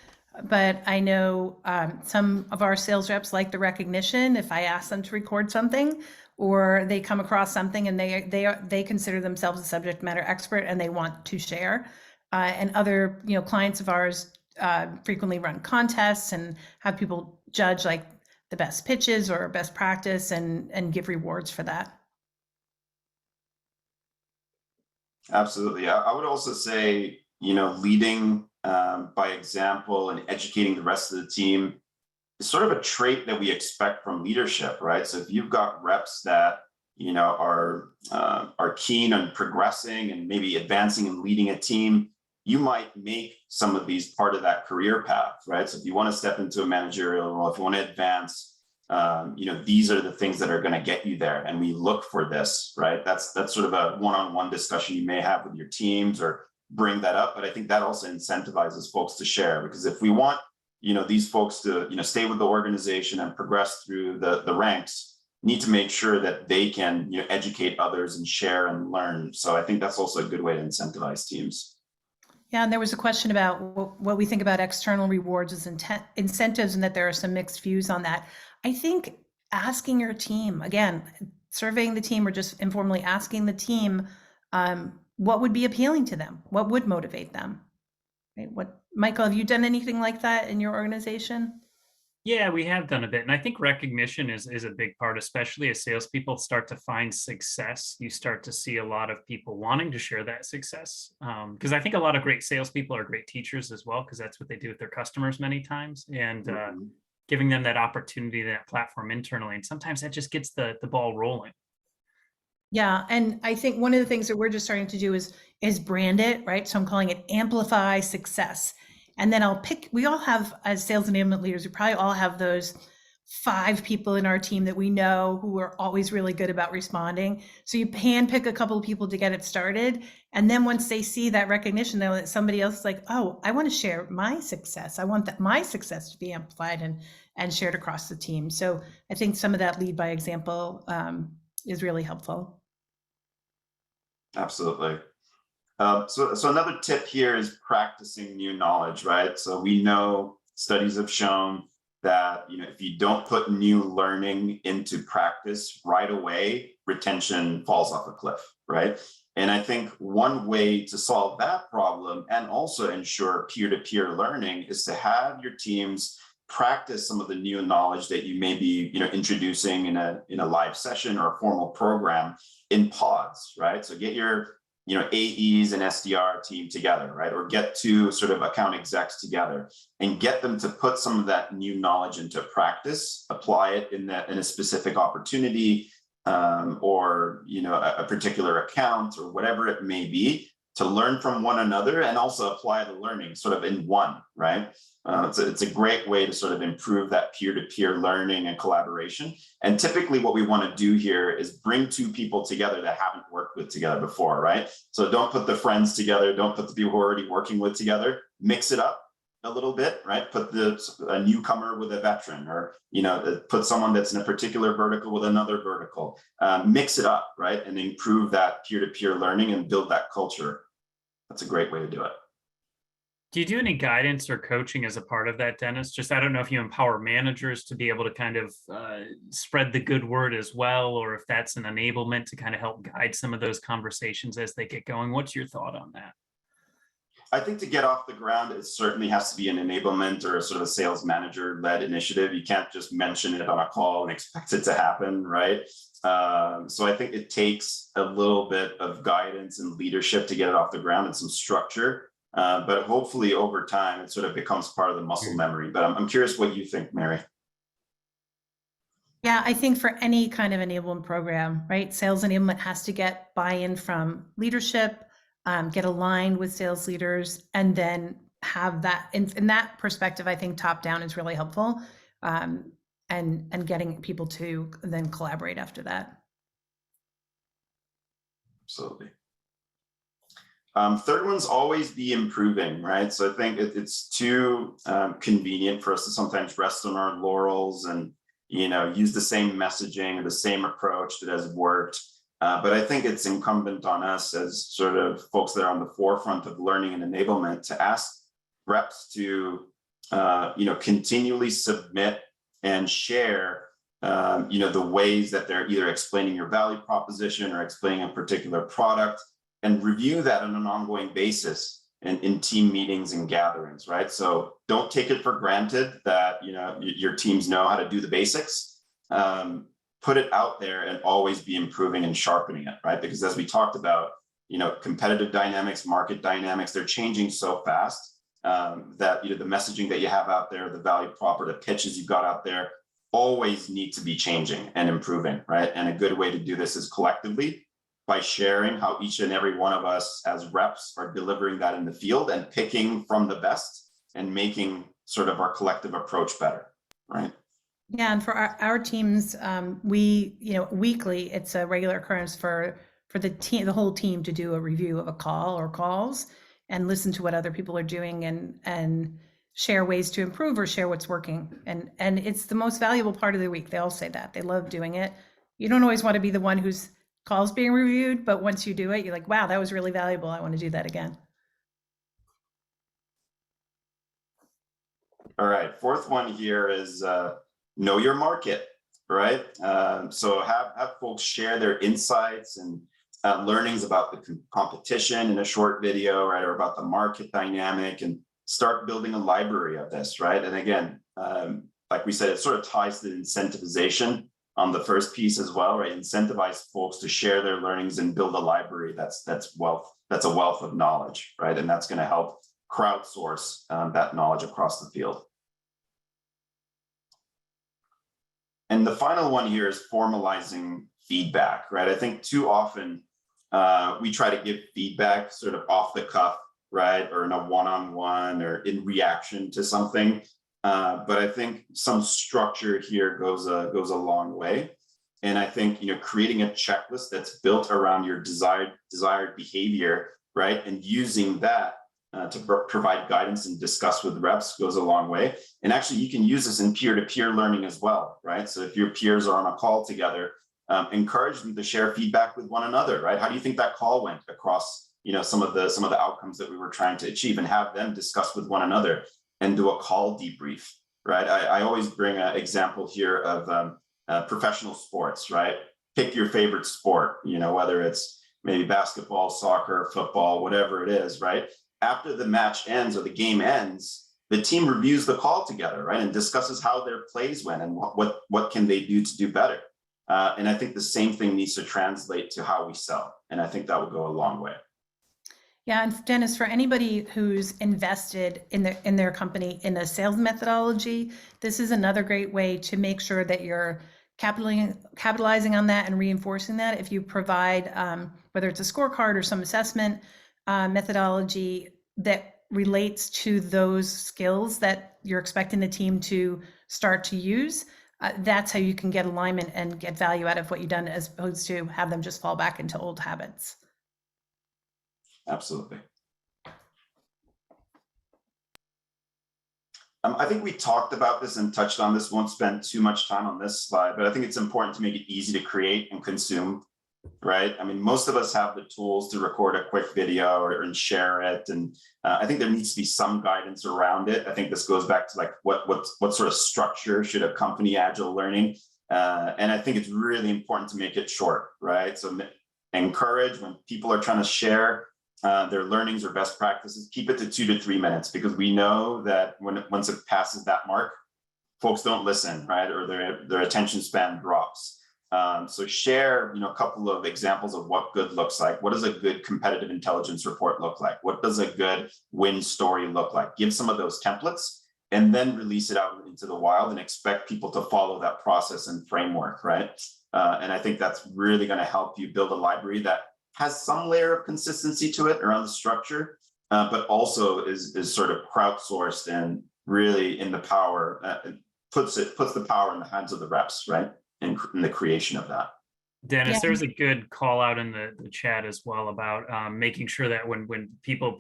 But I know some of our sales reps like the recognition if I ask them to record something, or they come across something and they consider themselves a subject matter expert and they want to share. and other clients of ours frequently run contests and have people judge like the best pitches or best practice and give rewards for that. Absolutely. I would also say, leading by example and educating the rest of the team is sort of a trait that we expect from leadership, right? So if you've got reps that are keen on progressing and maybe advancing and leading a team, you might make some of these part of that career path, right? So if you want to step into a managerial role, if you want to advance, these are the things that are going to get you there, and we look for this, right? That's sort of a one-on-one discussion you may have with your teams or bring that up, but I think that also incentivizes folks to share, because if we want these folks to stay with the organization and progress through the ranks, need to make sure that they can educate others and share and learn. So I think that's also a good way to incentivize teams. Yeah, and there was a question about what we think about external rewards as incentives, and that there are some mixed views on that. I think asking your team, again, surveying the team or just informally asking the team what would be appealing to them, what would motivate them. Right? Michael, have you done anything like that in your organization? Yeah, we have done a bit. And I think recognition is a big part, especially as salespeople start to find success. You start to see a lot of people wanting to share that success. Because I think a lot of great salespeople are great teachers as well, because that's what they do with their customers many times. And giving them that opportunity, that platform internally. And sometimes that just gets the ball rolling. Yeah, and I think one of the things that we're just starting to do is brand it, right? So I'm calling it Amplify Success. And then we all have, as sales enablement leaders, we probably all have those 5 people in our team that we know who are always really good about responding. So you handpick a couple of people to get it started. And then once they see that recognition, they'll let somebody else like, oh, I want to share my success. I want my success to be amplified and shared across the team. So I think some of that lead by example is really helpful. Absolutely. So another tip here is practicing new knowledge, right? So we know studies have shown that if you don't put new learning into practice right away, retention falls off a cliff, right? And I think one way to solve that problem and also ensure peer-to-peer learning is to have your teams practice some of the new knowledge that you may be introducing in a live session or a formal program in pods, right? So get your AEs and SDR team together, right? Or get 2 sort of account execs together and get them to put some of that new knowledge into practice, apply it in a specific opportunity or a particular account or whatever it may be, to learn from one another and also apply the learning sort of in one, right? It's a great way to sort of improve that peer-to-peer learning and collaboration. And typically what we want to do here is bring 2 people together that haven't worked with together before, right? So don't put the friends together, don't put the people who are already working with together, mix it up a little bit, right? Put a newcomer with a veteran, or put someone that's in a particular vertical with another vertical, mix it up, right? And improve that peer-to-peer learning and build that culture. That's a great way to do it. Do you do any guidance or coaching as a part of that, Deniz? Just, I don't know if you empower managers to be able to kind of spread the good word as well, or if that's an enablement to kind of help guide some of those conversations as they get going. What's your thought on that? I think to get off the ground, it certainly has to be an enablement or a sort of a sales manager-led initiative. You can't just mention it on a call and expect it to happen, right? So I think it takes a little bit of guidance and leadership to get it off the ground and some structure. But hopefully over time, it sort of becomes part of the muscle memory. But I'm curious what you think, Mary. Yeah, I think for any kind of enablement program, right, sales enablement has to get buy-in from leadership, get aligned with sales leaders, and then have that, in that perspective, I think top down is really helpful, and getting people to then collaborate after that. Absolutely. Third one's always be improving, right? So I think it's too convenient for us to sometimes rest on our laurels and use the same messaging or the same approach that has worked. But I think it's incumbent on us as sort of folks that are on the forefront of learning and enablement to ask reps to continually submit and share the ways that they're either explaining your value proposition or explaining a particular product, and review that on an ongoing basis in team meetings and gatherings, right? So don't take it for granted that your teams know how to do the basics. Put it out there and always be improving and sharpening it, right? Because as we talked about, competitive dynamics, market dynamics, they're changing so fast that the messaging that you have out there, the value prop, the pitches you've got out there, always need to be changing and improving, right? And a good way to do this is collectively by sharing how each and every one of us as reps are delivering that in the field and picking from the best and making sort of our collective approach better, right? Yeah, and for our teams, we, weekly, it's a regular occurrence for the team, the whole team, to do a review of a call or calls and listen to what other people are doing and share ways to improve or share what's working. And it's the most valuable part of the week. They all say that. They love doing it. You don't always want to be the one whose call's being reviewed, but once you do it, you're like, wow, that was really valuable. I want to do that again. All right, fourth one here is know your market, right? So have folks share their insights and learnings about the competition in a short video, right? Or about the market dynamic, and start building a library of this, right? And again, like we said, it sort of ties to the incentivization on the first piece as well, right? Incentivize folks to share their learnings and build a library that's wealth. That's a wealth of knowledge, right? And that's going to help crowdsource that knowledge across the field. And the final one here is formalizing feedback, right? I think too often we try to give feedback sort of off the cuff, right? Or in a one-on-one or in reaction to something. But I think some structure here goes a long way. And I think, creating a checklist that's built around your desired behavior, right? And using that to provide guidance and discuss with reps goes a long way. And actually, you can use this in peer-to-peer learning as well, right? So if your peers are on a call together, encourage them to share feedback with one another, right? How do you think that call went across, some of the outcomes that we were trying to achieve, and have them discuss with one another and do a call debrief, right? I always bring an example here of professional sports, right? Pick your favorite sport, whether it's maybe basketball, soccer, football, whatever it is, right? After the match ends or the game ends, the team reviews the call together, right? And discusses how their plays went and what can they do to do better. And I think the same thing needs to translate to how we sell. And I think that would go a long way. Yeah, and Deniz, for anybody who's invested in their company in a sales methodology, this is another great way to make sure that you're capitalizing on that and reinforcing that. If you provide, whether it's a scorecard or some assessment methodology that relates to those skills that you're expecting the team to start to use, that's how you can get alignment and get value out of what you've done, as opposed to have them just fall back into old habits. Absolutely. I think we talked about this and touched on this. Won't spend too much time on this slide, but I think it's important to make it easy to create and consume, right? I mean, most of us have the tools to record a quick video and share it. And I think there needs to be some guidance around it. I think this goes back to like what sort of structure should accompany Agile learning. And I think it's really important to make it short, right? So encourage, when people are trying to share their learnings or best practices, keep it to 2 to 3 minutes, because we know that once it passes that mark, folks don't listen, right? Or their attention span drops. So share, a couple of examples of what good looks like. What does a good competitive intelligence report look like? What does a good win story look like? Give some of those templates and then release it out into the wild and expect people to follow that process and framework, right? And I think that's really going to help you build a library that has some layer of consistency to it around the structure, but also is sort of crowdsourced and really in the power, puts the power in the hands of the reps, right? In the creation of that. Deniz, Yeah. there's a good call out in the chat as well about making sure that when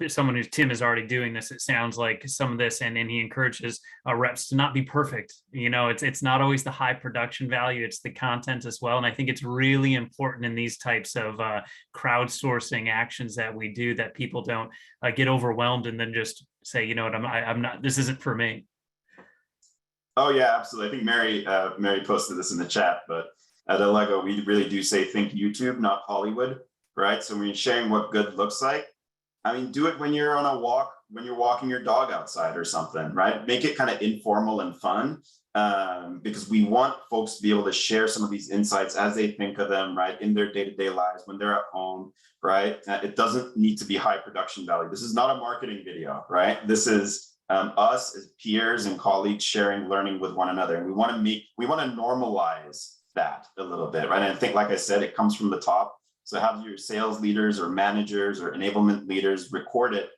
someone who's Tim is already doing this, it sounds like some of this, and he encourages reps to not be perfect. It's not always the high production value, it's the content as well. And I think it's really important in these types of crowdsourcing actions that we do, that people don't get overwhelmed and then just say, you know what, I'm not, this isn't for me. Oh yeah, absolutely. I think Mary posted this in the chat, but at Allego, we really do say think YouTube, not Hollywood, right? So when you're sharing what good looks like, I mean, do it when you're on a walk, when you're walking your dog outside or something, right? Make it kind of informal and fun, because we want folks to be able to share some of these insights as they think of them, right, in their day-to-day lives, when they're at home, right? It doesn't need to be high production value. This is not a marketing video, right? This is us as peers and colleagues sharing, learning with one another. And we want to normalize that a little bit, right? And I think, like I said, it comes from the top. So have your sales leaders or managers or enablement leaders record it,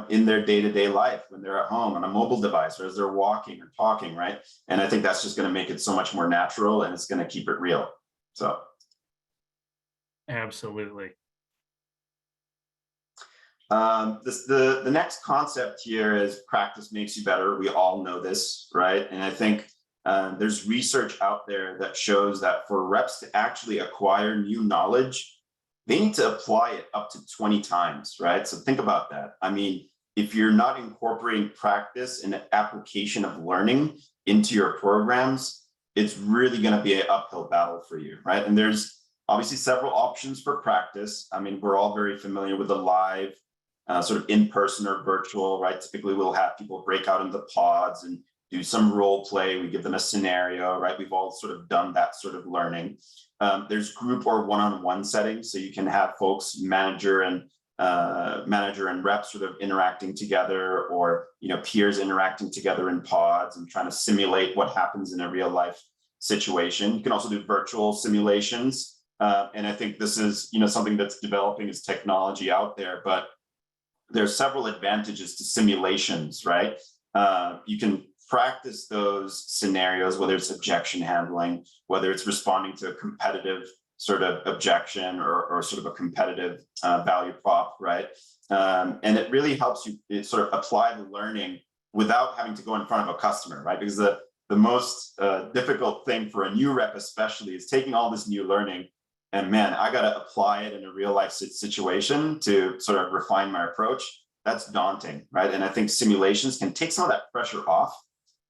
in their day-to-day life when they're at home on a mobile device or as they're walking or talking, right? And I think that's just going to make it so much more natural, and it's going to keep it real. So. Absolutely. The next concept here is practice makes you better. We all know this, right? And I think there's research out there that shows that for reps to actually acquire new knowledge, they need to apply it up to 20 times, right? So think about that. I mean, if you're not incorporating practice and application of learning into your programs, it's really going to be an uphill battle for you, right? And there's obviously several options for practice. I mean, we're all very familiar with the live, sort of in-person or virtual, right? Typically, we'll have people break out into pods and do some role play. We give them a scenario, right? We've all sort of done that sort of learning. There's group or one-on-one settings, so you can have folks, manager and reps, sort of interacting together, or peers interacting together in pods and trying to simulate what happens in a real life situation. You can also do virtual simulations, and I think this is something that's developing as technology out there, but there's several advantages to simulations, right? You can practice those scenarios, whether it's objection handling, whether it's responding to a competitive sort of objection or sort of a competitive value prop, right? And it really helps you sort of apply the learning without having to go in front of a customer, right? Because the most difficult thing for a new rep especially is taking all this new learning and, man, I got to apply it in a real life situation to sort of refine my approach. That's daunting, right? And I think simulations can take some of that pressure off.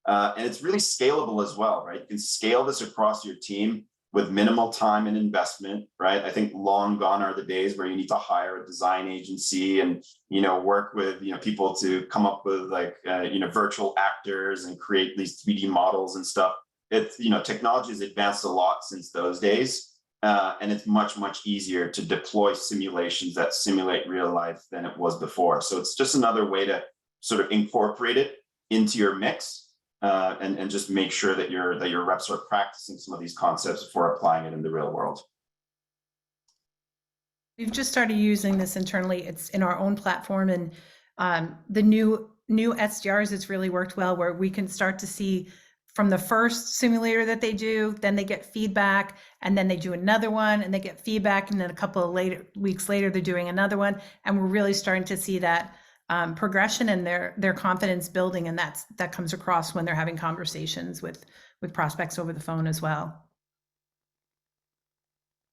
And it's really scalable as well, right? You can scale this across your team with minimal time and investment, right? I think long gone are the days where you need to hire a design agency and, work with, people to come up with virtual actors and create these 3D models and stuff. It's, technology has advanced a lot since those days. And it's much, much easier to deploy simulations that simulate real life than it was before. So it's just another way to sort of incorporate it into your mix. And just make sure that your reps are practicing some of these concepts before applying it in the real world. We've just started using this internally. It's in our own platform, and the new SDRs, it's really worked well, where we can start to see from the first simulator that they do, then they get feedback, and then they do another one and they get feedback, and then a couple of weeks later they're doing another one, and we're really starting to see that progression and their confidence building, and that comes across when they're having conversations with prospects over the phone as well.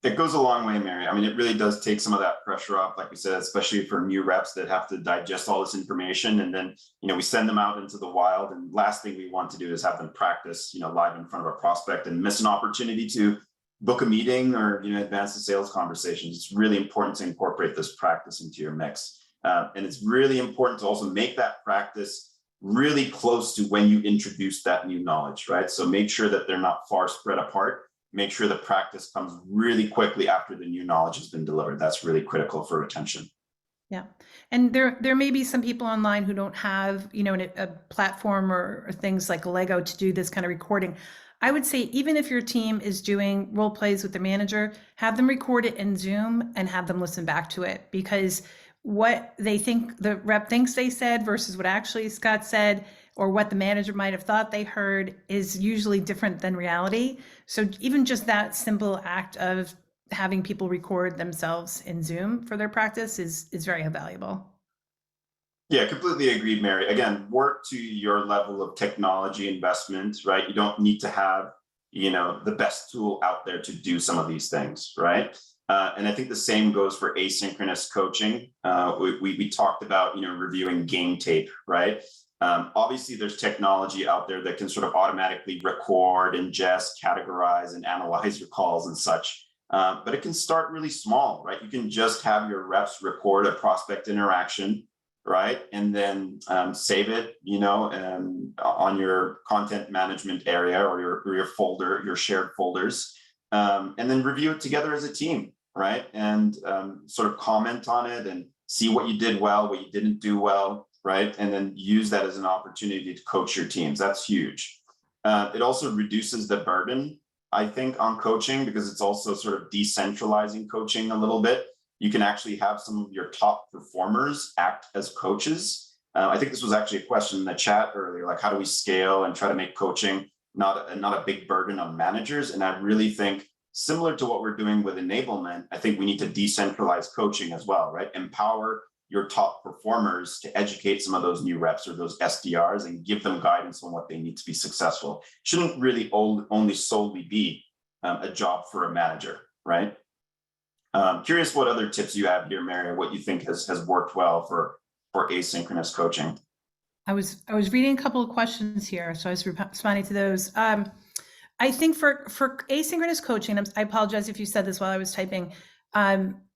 It goes a long way, Mary. I mean, it really does take some of that pressure off, like we said, especially for new reps that have to digest all this information, and then we send them out into the wild. And last thing we want to do is have them practice live in front of a prospect and miss an opportunity to book a meeting or advance the sales conversations. It's really important to incorporate this practice into your mix. And it's really important to also make that practice really close to when you introduce that new knowledge, right? So make sure that they're not far spread apart. Make sure the practice comes really quickly after the new knowledge has been delivered. That's really critical for retention. Yeah. And there may be some people online who don't have, a platform or things like Allego to do this kind of recording. I would say, even if your team is doing role plays with the manager, have them record it in Zoom and have them listen back to it, because what they think the rep thinks they said versus what actually Scott said, or what the manager might have thought they heard, is usually different than reality. So even just that simple act of having people record themselves in Zoom for their practice is very valuable. Yeah, completely agreed, Mary. Again, work to your level of technology investment, right? You don't need to have, the best tool out there to do some of these things, right? And I think the same goes for asynchronous coaching. We talked about, reviewing game tape, right? Obviously, there's technology out there that can sort of automatically record, ingest, categorize, and analyze your calls and such. But it can start really small, right? You can just have your reps record a prospect interaction, right? And then save it, on your content management area or your folder, your shared folders, and then review it together as a team, right? And sort of comment on it and see what you did well, what you didn't do well, right? And then use that as an opportunity to coach your teams. That's huge. It also reduces the burden, I think, on coaching, because it's also sort of decentralizing coaching a little bit. You can actually have some of your top performers act as coaches. I think this was actually a question in the chat earlier, like how do we scale and try to make coaching not a big burden on managers? And I really think, similar to what we're doing with enablement, I think we need to decentralize coaching as well, right? Empower your top performers to educate some of those new reps or those SDRs and give them guidance on what they need to be successful. It shouldn't really only solely be a job for a manager, right? Curious what other tips you have here, Mary, what you think has worked well for asynchronous coaching. I was reading a couple of questions here, so I was responding to those. I think for asynchronous coaching, I apologize if you said this while I was typing.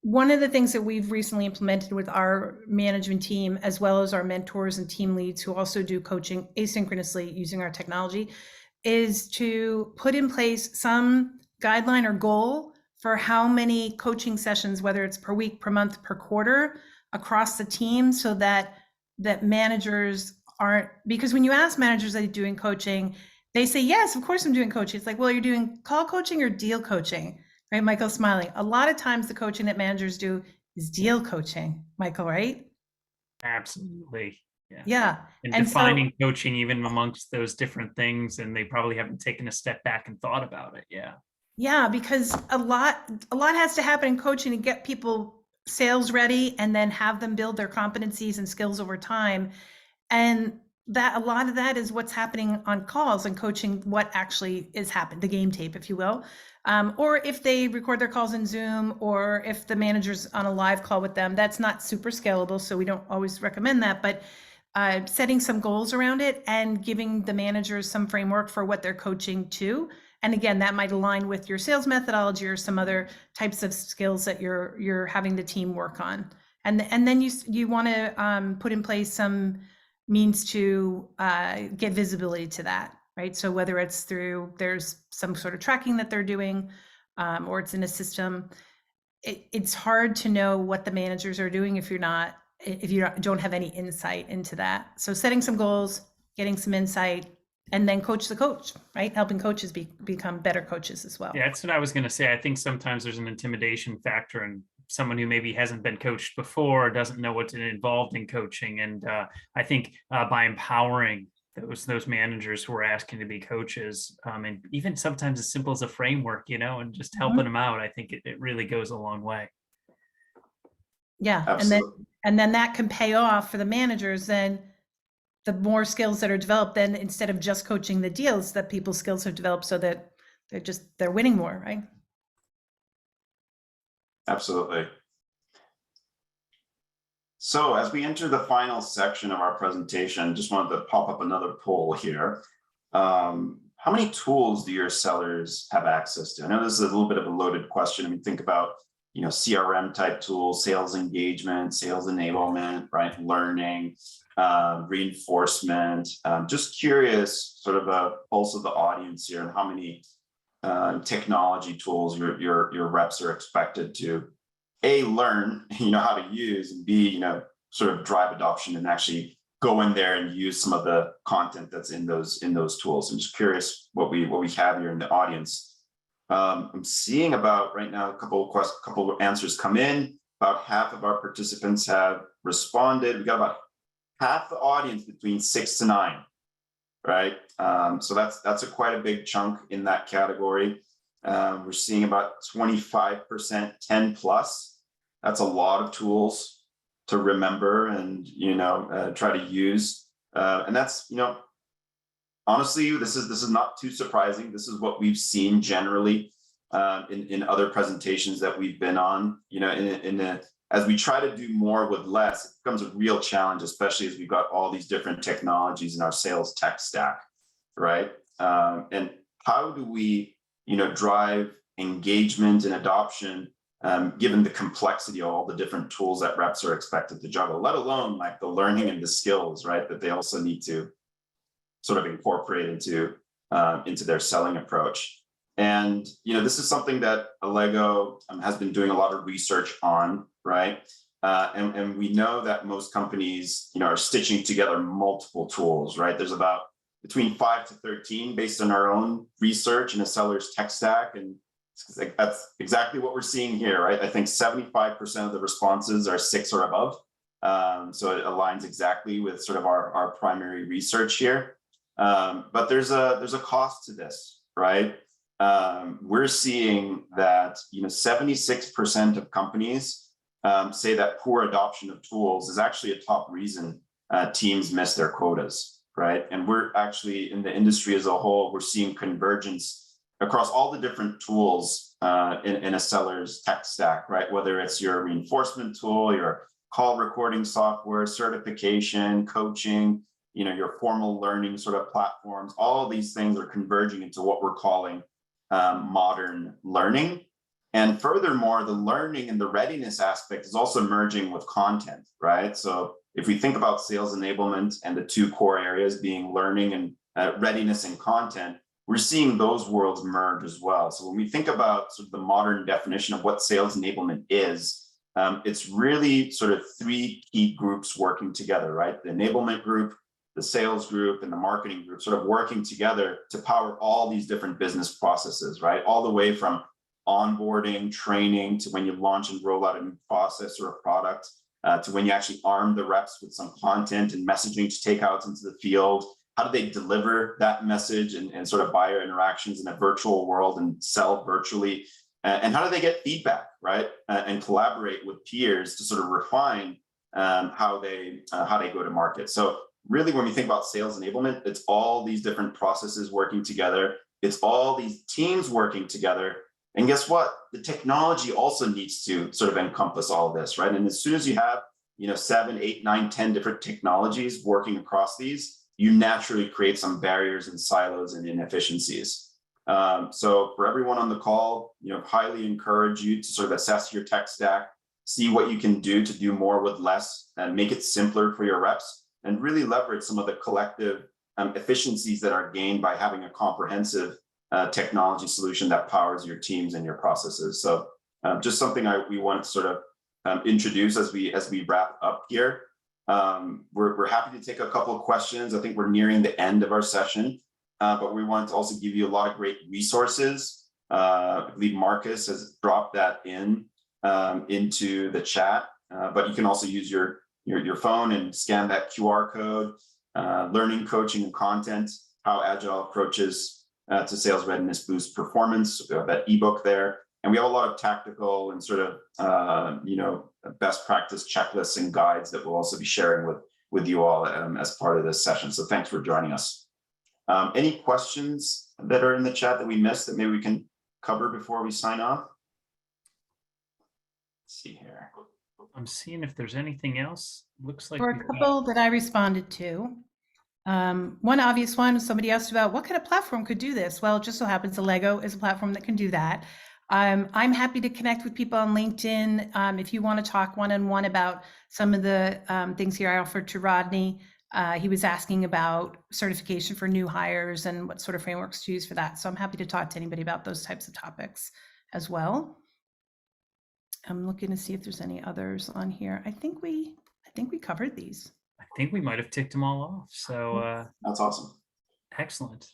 One of the things that we've recently implemented with our management team, as well as our mentors and team leads who also do coaching asynchronously using our technology, is to put in place some guideline or goal for how many coaching sessions, whether it's per week, per month, per quarter, across the team, so that managers aren't, because when you ask managers, are they doing coaching? They say, yes, of course I'm doing coaching. It's like, well, you're doing call coaching or deal coaching, right? Michael's smiling. A lot of times the coaching that managers do is deal coaching, Michael, right? Absolutely. Yeah. And And defining coaching even amongst those different things, and they probably haven't taken a step back and thought about it. Yeah. Yeah, because a lot has to happen in coaching to get people sales ready and then have them build their competencies and skills over time. And that a lot of that is what's happening on calls and coaching, what actually is happening, the game tape, if you will. Or if they record their calls in Zoom, or if the manager's on a live call with them, that's not super scalable. So we don't always recommend that, but setting some goals around it and giving the managers some framework for what they're coaching to. And again, that might align with your sales methodology or some other types of skills that you're having the team work on. And then you want to put in place some means to get visibility to that, right? So whether it's through, there's some sort of tracking that they're doing, or it's in a system, it's hard to know what the managers are doing if you don't have any insight into that. So setting some goals, getting some insight, and then coach the coach, right? Helping coaches become better coaches as well. Yeah, that's what I was going to say. I think sometimes there's an intimidation factor, and someone who maybe hasn't been coached before, doesn't know what's involved in coaching. And I think by empowering those managers who are asking to be coaches, and even sometimes as simple as a framework, and just helping them out, I think it really goes a long way. Yeah, Absolutely. and then that can pay off for the managers. Then the more skills that are developed, then instead of just coaching the deals, that people's skills have developed so that they're winning more, right? Absolutely. So as we enter the final section of our presentation, just wanted to pop up another poll here. How many tools do your sellers have access to? I know this is a little bit of a loaded question. I mean, think about, CRM type tools, sales engagement, sales enablement, right? Learning, reinforcement. Just curious, sort of a pulse of the audience here, and how many technology tools your reps are expected to A, learn, how to use, and B, sort of drive adoption and actually go in there and use some of the content that's in those tools. I'm just curious what we have here in the audience. I'm seeing about right now a couple of answers come in. About half of our participants have responded. We got about half the audience between 6 to 9, right? So that's quite a big chunk in that category. We're seeing about 25%, 10 plus. That's a lot of tools to remember and try to use. And that's honestly, this is not too surprising. This is what we've seen generally in other presentations that we've been on. As we try to do more with less, it becomes a real challenge, especially as we've got all these different technologies in our sales tech stack, right? And how do we, drive engagement and adoption, given the complexity of all the different tools that reps are expected to juggle, let alone like the learning and the skills, right, that they also need to sort of incorporate into their selling approach. And this is something that Allego has been doing a lot of research on, right? And we know that most companies, are stitching together multiple tools, right? There's about between 5 to 13 based on our own research in a seller's tech stack, and that's exactly what we're seeing here, right? I think 75% of the responses are 6 or above, so it aligns exactly with sort of our primary research here. But there's a cost to this, right? We're seeing that 76% of companies say that poor adoption of tools is actually a top reason teams miss their quotas, right? And we're actually, in the industry as a whole, we're seeing convergence across all the different tools in a seller's tech stack, right? Whether it's your reinforcement tool, your call recording software, certification, coaching, your formal learning sort of platforms, all of these things are converging into what we're calling modern learning. And furthermore, the learning and the readiness aspect is also merging with content, right? So if we think about sales enablement and the 2 core areas being learning and readiness and content, we're seeing those worlds merge as well. So when we think about sort of the modern definition of what sales enablement is, it's really sort of 3 key groups working together, right? The enablement group, the sales group, and the marketing group sort of working together to power all these different business processes, right? All the way from onboarding, training, to when you launch and roll out a new process or a product, to when you actually arm the reps with some content and messaging to take out into the field. How do they deliver that message and sort of buyer interactions in a virtual world and sell virtually? And how do they get feedback, right? And collaborate with peers to sort of refine how they go to market. So really, when we think about sales enablement, it's all these different processes working together. It's all these teams working together. And guess what? The technology also needs to sort of encompass all of this, right? And as soon as you have, 7, 8, 9, 10 different technologies working across these, you naturally create some barriers and silos and inefficiencies. So for everyone on the call, highly encourage you to sort of assess your tech stack, see what you can do to do more with less, and make it simpler for your reps, and really leverage some of the collective efficiencies that are gained by having a comprehensive technology solution that powers your teams and your processes. So just something we want to sort of introduce as we wrap up here. We're happy to take a couple of questions. I think we're nearing the end of our session, but we want to also give you a lot of great resources. I believe Marcus has dropped that into the chat, but you can also use your phone and scan that QR code. Learning, coaching, and content, how Agile approaches to sales readiness boosts performance. We have that ebook there, and we have a lot of tactical and sort of best practice checklists and guides that we'll also be sharing with you all as part of this session. So thanks for joining us. Any questions that are in the chat that we missed that maybe we can cover before we sign off? Let's see here. I'm seeing if there's anything else. Looks like For a couple that I responded to. One obvious one, somebody asked about what kind of platform could do this? Well, it just so happens Allego is a platform that can do that. I'm happy to connect with people on LinkedIn. If you want to talk one-on-one about some of the things here I offered to Rodney. He was asking about certification for new hires and what sort of frameworks to use for that. So I'm happy to talk to anybody about those types of topics as well. I'm looking to see if there's any others on here. I think we covered these. I think we might have ticked them all off. So that's awesome. Excellent.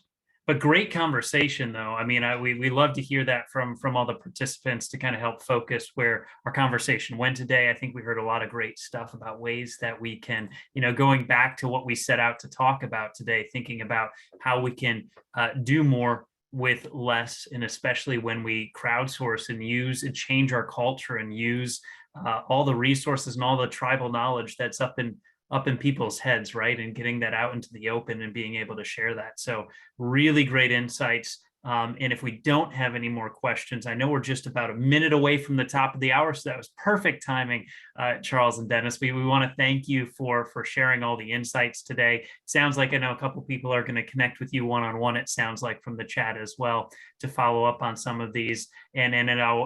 But great conversation, though. I mean, we love to hear that from all the participants to kind of help focus where our conversation went today. I think we heard a lot of great stuff about ways that we can, going back to what we set out to talk about today, thinking about how we can do more with less, and especially when we crowdsource and use and change our culture and use all the resources and all the tribal knowledge that's up in people's heads, right? And getting that out into the open and being able to share that. So really great insights. And if we don't have any more questions, I know we're just about a minute away from the top of the hour, so that was perfect timing, Charles and Deniz. We want to thank you for sharing all the insights today. Sounds like I know a couple people are going to connect with you one-on-one, it sounds like, from the chat as well, to follow up on some of these. And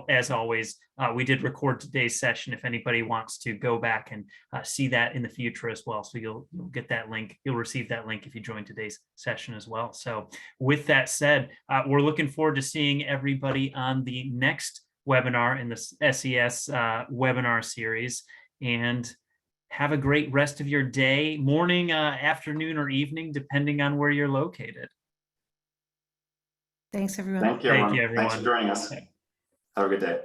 as always, we did record today's session if anybody wants to go back and see that in the future as well. So you'll get that link. You'll receive that link if you join today's session as well. So with that said, we're looking forward to seeing everybody on the next webinar in the SES webinar series. And have a great rest of your day, morning, afternoon, or evening, depending on where you're located. Thanks, everyone. Thank you, everyone. Thanks for joining us. Okay. Have a good day.